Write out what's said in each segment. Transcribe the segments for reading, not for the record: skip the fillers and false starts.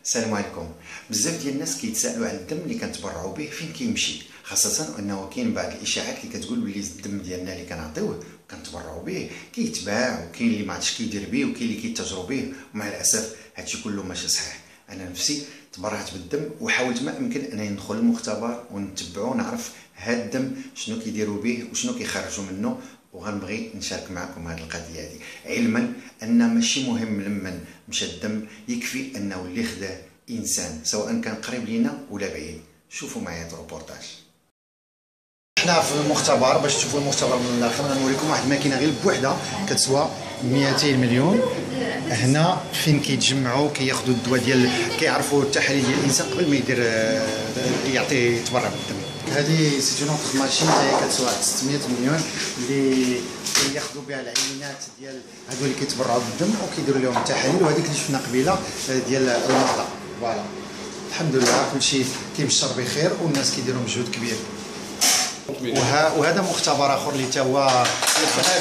السلام عليكم. بزاف ديال الناس كيتسائلوا على الدم اللي كنتبرعوا به فين كيمشي، خاصه انه كاين بعض الاشاعات اللي كتقول بلي الدم ديالنا اللي كنعطيوه وكنتبرعوا به كيتباع، وكاين اللي ما عرفتش كيدير به، وكاين اللي كيتاجروا به، ومع الاسف هادشي كله ماشي صحيح. انا نفسي تبرعت بالدم وحاولت ما امكن انني ندخل المختبر ونتبعو نعرف هاد الدم شنو كيديروا به وشنو كيخرجوا منه، وغنبغي نشارك معكم هذه القضيه هذه، علما ان ماشي مهم لمن مشى الدم، يكفي انه اللي خداه انسان سواء كان قريب لينا ولا بعيد. شوفوا معايا الروبورتاج. حنا في المختبر، باش تشوفوا المختبر من الاخر غنوريكم واحد الماكينه غير بوحدها كتسوى 200 مليون. هنا فين كيتجمعوا كياخذوا الدواء ديال كيعرفوا التحاليل ديال الانسان قبل ما يدير يعطي يتبرع بالدم. هذه سي اون اوتر ماشين حتى كتسوى 600 مليون اللي كياخذوا بها العينات ديال هادو اللي كيتبرعوا بالدم وكيديروا لهم التحاليل، وهذيك اللي شفنا قبيله ديال المرضى. فوالا الحمد لله كلشي كيبشر بخير والناس كيديروا مجهود كبير. وهذا مختبر اخر اللي تا هو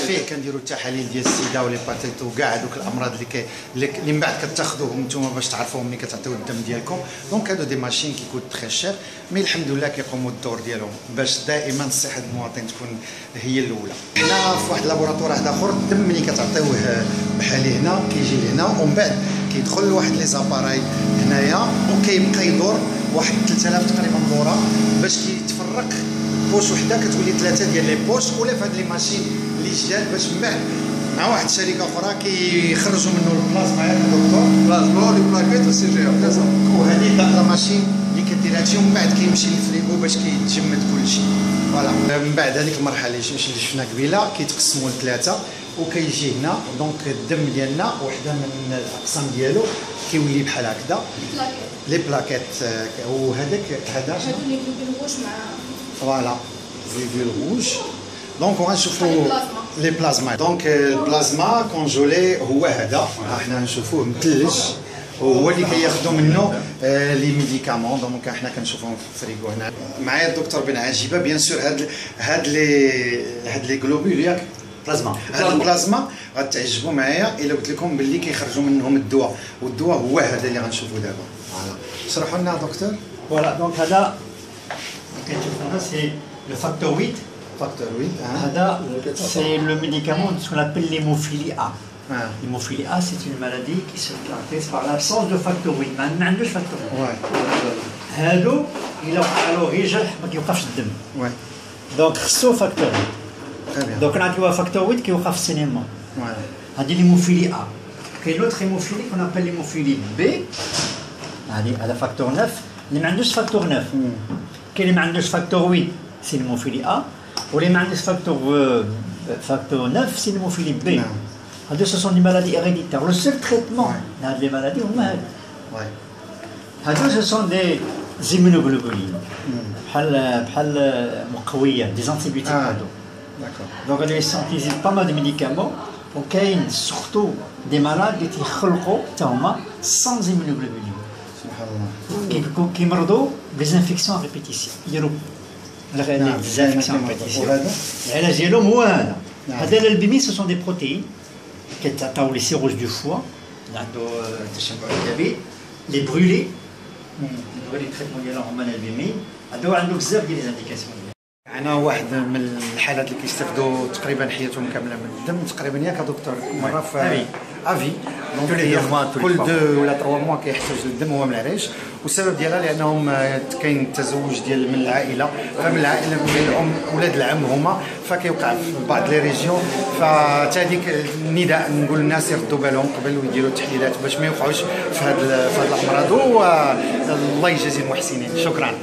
فيه كنديروا التحاليل ديال السيدا والهيباتيت وكاع هذوك الامراض اللي من بعد كتاخذوهم نتوما باش تعرفوهم ملي كتعطيو الدم ديالكم. دونك هادو دي ماشين كيكون تري شير، مي الحمد لله كيقوموا الدور ديالهم باش دائما صحه المواطن تكون هي الاولى. حنا في واحد لابوراتوار واحد اخر، الدم ملي كتعطيوه بحال هنا كيجي لهنا ومن بعد كيدخل لواحد لي زاباراي هنايا وكيبقى يدور واحد 3000 تقريبا دوره باش كيتفرق بوش وحده كتولي 3 ديال لي بوش، ولا في هاد لي ماشين اللي جات باش من بعد مع واحد الشركه اخرى كيخرجوا منه البلازما ياك دكتور؟ بلازما لي بلاكيت والسي جي ار. وهذه لا ماشين اللي كدير هادشي ومن بعد كيمشي للفريكو باش كيتجمد كلشي. فوالا من بعد هذيك المرحله اللي شفنا قبيله كيتقسموا لثلاثه وكيجي هنا. دونك الدم ديالنا وحده من الاقسام ديالو كيولي بحال هكذا لي بلاكيت. وهذاك هذا هادو اللي كيلوش مع فوالا فيل روج. دونك غنشوفوا لي بلازما. دونك البلازما كونجولي هو هذا، حنا نشوفوه مثلج وهو اللي كياخذوا منه لي ميديكامون. دونك حنا كنشوفوهم في الفريكو هنا. معايا الدكتور بن عجيبه. بيان سور هاد لي غلوبول ياك بلازما، هاد البلازما غتعجبوا معايا الا قلت لكم باللي كيخرجوا منهم الدواء، والدواء هو هذا اللي غنشوفوا دابا. فوالا شرحوا لنا دكتور. فوالا دونك هذا كتشوفوا سي لو فاكتور 8. فاكتور 8 هذا سي لو ميديكامون سكون ابل ليموفيلي A. L'hémophilie A, c'est une maladie qui se caractérise par l'absence de facteur 8. ما عندوش فاكتور 8. هادو إلا وقع له غير جرح ما كيوقفش الدم. دونك خصو فاكتور 8. دونك نعطيوها فاكتور 8 كيوقف السينيما. هادي l'hémophilie A. كاين لوتر hémophilie كون ابل l'hémophilie B. هذا فاكتور 9 اللي ما عندوش فاكتور 9. كاين اللي ما عندوش فاكتور 8 سي l'hémophilie A، واللي ما عندوش فاكتور 9 سي l'hémophilie B. هادو سو سون دي مالادي هيريديتير. لو سول تريتمون لهاد لي مالادي هما هادو سو سون دي زيمونوغلوبولين بحال مقويات دي زانتيبيوتيك هادو. دونك هادو يسونتيزي با مال دي ميديكامون. وكاين سورتو دي مالاد اللي تيخلقوا حتى هما سان زيمونوغلوبولين. سبحان الله. كيمرضوا بليزانفيكسيون ريبيتيسيون، يديروا ليزانفيكسيون ريبيتيسيون. العلاج ديالهم هو هذا. هذا البيمي سو سون دي بروتيين كيتعطاو لي سيروج دو فوا اللي عنده تشبع الكبد، لي برولي هادو لي تريتمون ديالهم هما البيمي. هادو عنده بزاف ديال لي زانديكاسيون. انا واحد من الحالات اللي كيستافدوا تقريبا حياتهم كامله من الدم تقريبا ياك دكتور، مره في افي كل 2 ولا 3 موا كيحتاج للدم هو من العريش. والسبب ديالها لانهم كاين التزوج ديال من العائله، فمن العائله من الام ولاد العم هما، فكيوقع في بعض لي ريجيون. فتا هذيك النداء نقول للناس يردوا بالهم قبل ويديروا التحليلات باش ما يوقعوش في هاد الامراض. والله يجازي المحسنين. شكرا.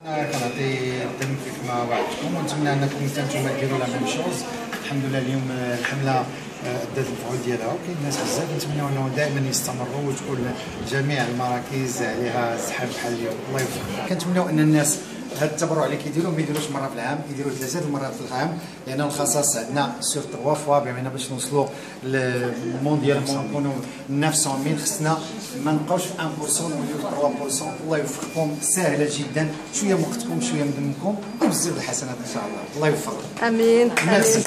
كنعطي الدم كيف ما وعدتكم، ونتمنى انكم نتوما ديروا لا ميم شوز. الحمد لله اليوم الحمله ادت الفعول ديالها، وكاين ناس بزاف نتمنوا انه دائما يستمروا وتكون جميع المراكز عليها زحام بحال اليوم. الله يوفقهم. كنتمنوا ان الناس هذا التبرع اللي كيديروا ما يديروش مره في العام، يديروا 3 المرات في العام، لان الخصاص عندنا سور 3 فوا. بمعنى باش نوصلوا للمونديال نكونوا 900,000 خصنا ما نبقاوش في 1% نوليو في 3%. الله يوفقكم، سهله جدا، شويه من وقتكم شويه من دمكم وبزاف الحسنات ان شاء الله. الله يوفقكم. امين. ميرسي.